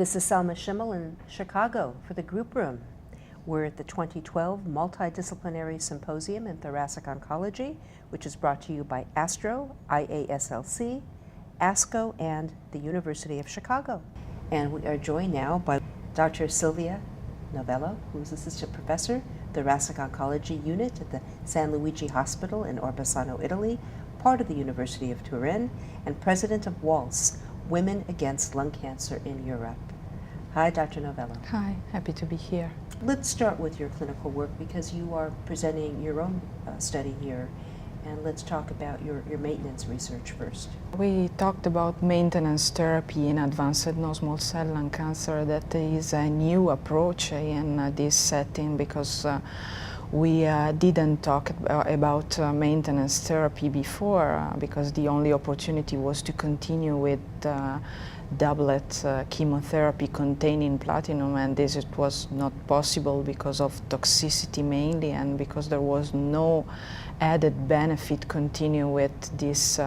This is Selma Schimmel in Chicago for the group room. We're at the 2012 Multidisciplinary Symposium in Thoracic Oncology, which is brought to you by ASTRO, IASLC, ASCO, and the University of Chicago. And we are joined now by Dr. Silvia Novello, who is Assistant Professor, Thoracic Oncology Unit at the San Luigi Hospital in Orbassano, Italy, part of the University of Turin, and President of WALCE, Women Against Lung Cancer in Europe. Hi, Dr. Novello. Hi, happy to be here. Let's start with your clinical work because you are presenting your own study here. And let's talk about your maintenance research first. We talked about maintenance therapy in advanced non-small cell lung cancer. That is a new approach in this setting because we didn't talk about maintenance therapy before because the only opportunity was to continue with doublet chemotherapy containing platinum, and this it was not possible because of toxicity mainly and because there was no added benefit continue with this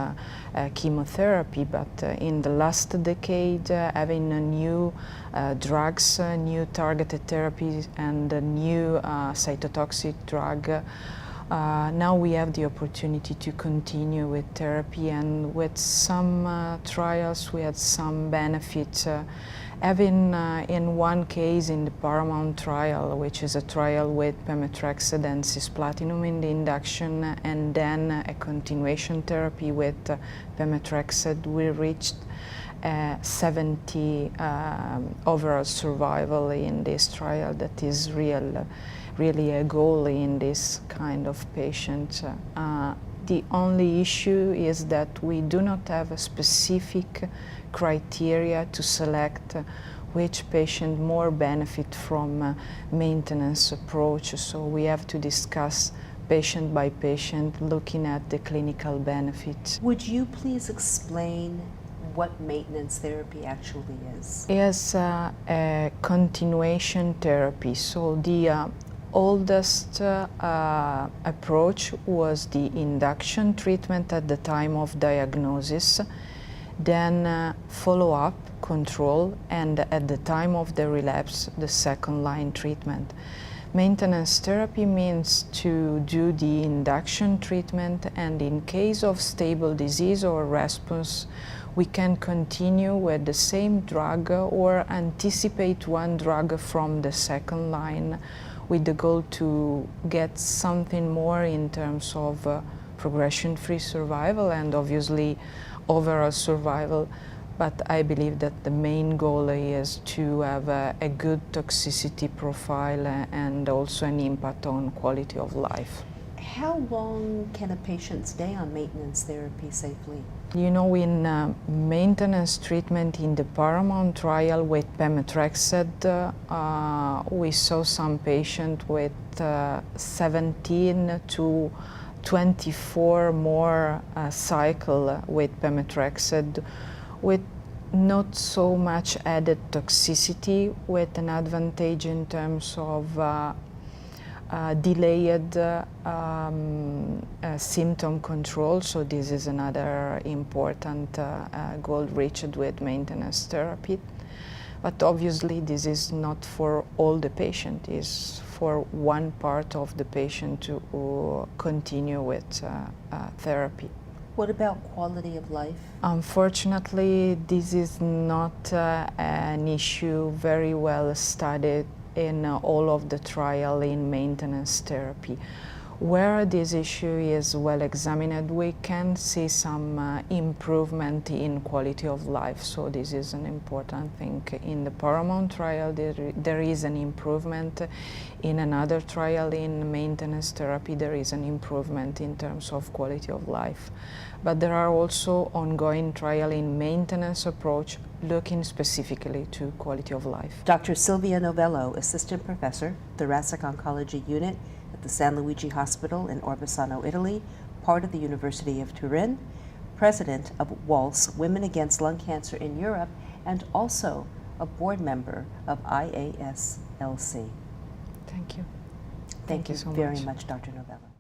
chemotherapy. But in the last decade, having new drugs, new targeted therapies, and a new cytotoxic drug, now we have the opportunity to continue with therapy, and with some trials we had some benefit. Having in one case in the Paramount trial, which is a trial with pemetrexed and cisplatinum in the induction and then a continuation therapy with pemetrexed, we reached 70 overall survival in this trial. That is really a goal in this kind of patient. The only issue is that we do not have a specific criteria to select which patient more benefit from maintenance approach. So we have to discuss patient by patient, looking at the clinical benefit. Would you please explain what maintenance therapy actually is? It's a continuation therapy. So the oldest approach was the induction treatment at the time of diagnosis, then follow-up, control, and at the time of the relapse, the second-line treatment. Maintenance therapy means to do the induction treatment, and in case of stable disease or response, we can continue with the same drug or anticipate one drug from the second line with the goal to get something more in terms of progression-free survival and obviously overall survival. But I believe that the main goal is to have a good toxicity profile and also an impact on quality of life. How long can a patient stay on maintenance therapy safely? You know, in maintenance treatment in the Paramount trial with pemetrexed, we saw some patients with 17 to 24 more cycle with pemetrexed, with not so much added toxicity, with an advantage in terms of delayed symptom control. So this is another important goal reached with maintenance therapy. But obviously this is not for all the patient, it's for one part of the patient to continue with therapy. What about quality of life? Unfortunately, this is not an issue very well studied in all of the trial in maintenance therapy. Where this issue is well examined, we can see some improvement in quality of life. So this is an important thing. In the Paramount trial, there is an improvement. In another trial in maintenance therapy, there is an improvement in terms of quality of life. But there are also ongoing trial in maintenance approach looking specifically to quality of life. Dr. Silvia Novello, Assistant Professor, Thoracic Oncology Unit at the San Luigi Hospital in Orbassano, Italy, part of the University of Turin, President of WALCE, Women Against Lung Cancer in Europe, and also a board member of IASLC. Thank you. Thank you so very much. much, Dr. Novello.